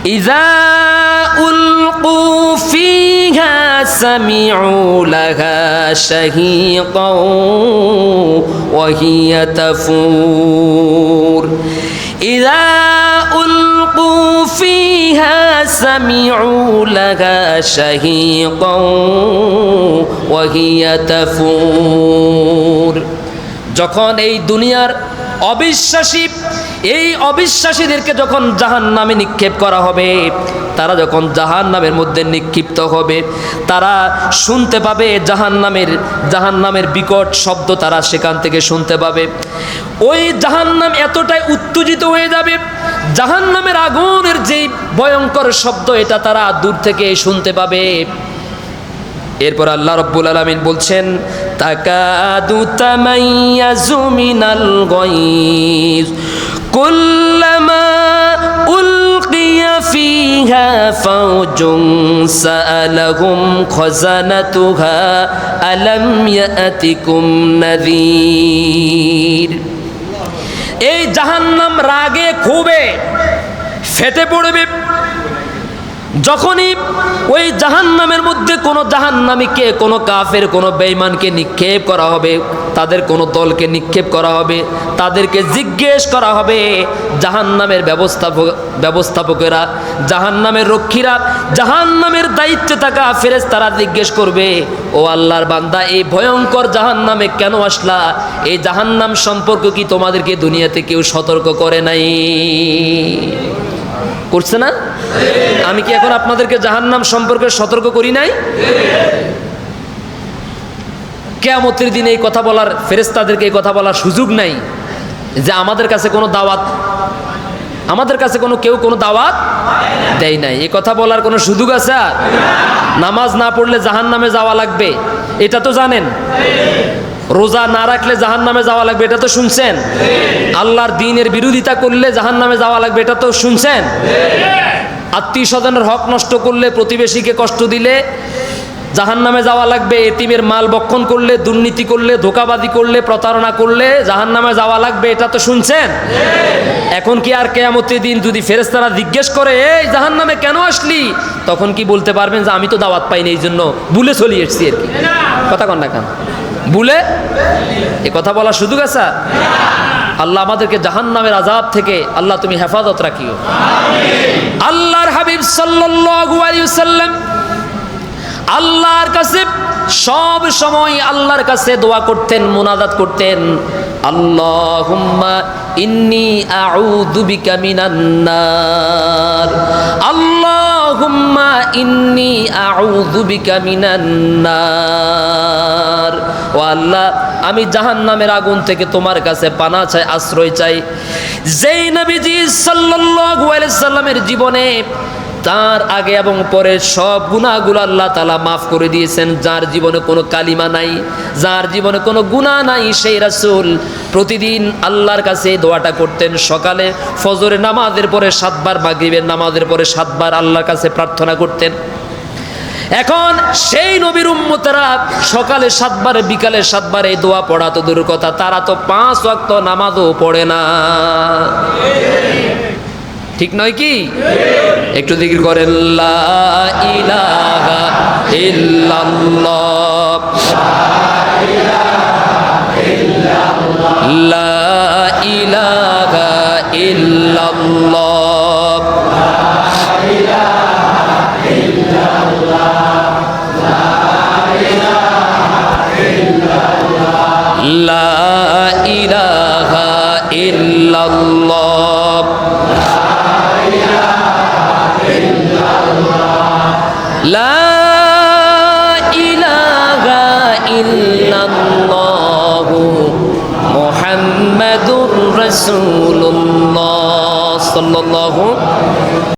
ইযা উলকু ফিহা সামিউ লাহা শাহীকাও ওয়া হিয়া তাফুর। ইযা উলকু ফিহা সামিউ লাহা শাহীকাও ওয়া হিয়া তাফুর। যখন এই দুনিয়ার অবিশ্বাসীদেরকে যখন জাহান্নামে নিক্ষেপ করা হবে, তারা যখন জাহান্নামের মধ্যে নিক্ষিপ্ত হবে, তারা শুনতে পাবে জাহান্নামের বিকট শব্দ, তারা সেখান থেকে শুনতে পাবে। ওই জাহান্নাম এতটাই উত্তেজিত হয়ে যাবে, জাহান্নামের আগুনের যে ভয়ঙ্কর শব্দ এটা তারা দূর থেকে শুনতে পাবে। এরপর আল্লাহ রাব্বুল আলামিন বলছেন, তাকাদু তামাইয়াজু মিনাল গায়জ কুল্লামা উলকিয়া ফিহা ফাওজুন সাআলাহুম খাযানাতুহা আলাম ইয়াতিকুম নাযীর। এই জাহান্নাম রাগে ক্ষোভে ফেটে পড়বে। যখনই ওই জাহান্নামের মধ্যে কোনো জাহান্নামীকে, কোনো কাফের, কোনো বেঈমানকে নিক্ষেপ করা হবে, তাদের কোনো দলকে নিক্ষেপ করা হবে, তাদেরকে জিজ্ঞেস করা হবে, জাহান্নামের ব্যবস্থাপকেরা, জাহান্নামের রক্ষীরা, জাহান্নামের দায়িত্বে থাকা ফেরেশতারা জিজ্ঞেস করবে, ও আল্লাহর বান্দা, এই ভয়ঙ্কর জাহান্নামে কেন আসলা? এই জাহান্নাম সম্পর্কে কি তোমাদেরকে দুনিয়াতে কেউ সতর্ক করে নাই? করছে না? আমি কি এখন আপনাদেরকে জাহান্নাম সম্পর্কে সতর্ক করি নাই? কিয়ামতের দিনে এই কথা বলার, ফেরেশতাদেরকে এই কথা বলার সুযোগ নাই যে আমাদের কাছে কোনো দাওয়াত, আমাদের কাছে কেউ কোনো দাওয়াত দেয় নাই, এই কথা বলার কোনো সুযোগ আছে? আর নামাজ না পড়লে জাহান্নামে যাওয়া লাগবে এটা তো জানেন, রোজা না রাখলে জাহান্নামে যাওয়া লাগবে এটা তো শুনছেন, আল্লাহর দ্বীনের বিরোধিতা করলে জাহান্নামে যাওয়া লাগবে এটা তো শুনছেন, আত্মীয় স্বজনের হক নষ্ট করলে, প্রতিবেশীকে কষ্ট দিলে জাহান্নামে যাওয়া লাগবে, এতিমের মাল বক্ষণ করলে, দুর্নীতি করলে, ধোঁকাবাজি করলে, প্রতারণা করলে জাহান্নামে যাওয়া লাগবে এটা তো শুনছেন। এখন কি আর কিয়ামতের দিন যদি ফেরেশতারা জিজ্ঞেস করে, এই জাহান্নামে কেন আসলি, তখন কি বলতে পারবেন যে আমি তো দাওয়াত পাইনি, এই জন্য ভুলে চলে এসেছি আর কি? কথা কন না কেন? ভুলে এ কথা বলার সুযোগ আছে? আল্লাহ আমাদেরকে জাহান্নামের আযাব থেকে আল্লাহ তুমি হেফাজত রাখিও। আল্লাহর হাবিব সাল্লাল্লাহু আলাইহি ওয়াসাল্লাম আল্লাহর কাছে সব সময় আল্লাহর কাছে দোয়া করতেন, মুনাজাত করতেন, আল্লাহুম্মা ইন্নী আউযু বিকা মিনান নার, আল্লাহুম্মা ইন্নী আউযু বিকা মিনান নার। ও আল্লাহ, আমি জাহান্নামের আগুন থেকে তোমার কাছে পানা চাই, আশ্রয় চাই। যেই নবীজি সাল্লাল্লাহু আলাইহি সাল্লামের জীবনে তার আগে এবং পরে সব গুনাহগুলো আল্লাহ তাআলা মাফ করে দিয়েছেন, যার জীবনে কোনো কালিমা নাই, যার জীবনে কোনো গুনাহ নাই, সেই রাসূল প্রতিদিন আল্লাহর কাছে এই দোয়াটা করতেন। সকালে ফজরের নামাজের পরে 7 বার, মাগরিবের নামাজের পরে 7 বার আল্লাহর কাছে প্রার্থনা করতেন। এখন সেই নবীর উম্মতেরা সকালে 7 বার, বিকালে 7 বার এই দোয়া পড়া তো দূরের কথা, তারা তো 5 ওয়াক্ত নামাজও পড়ে না। ঠিক নয় কি? একটু জিকির করেন, লা ইলাহা ইল্লাল্লাহ, লা ইলাহা ইল্লাল্লাহ, লা ইলাহা ইল্লাল্লাহ, লা ইলাহা ইল্লাল্লাহ মুহাম্মাদুর রাসূলুল্লাহ সাল্লাল্লাহু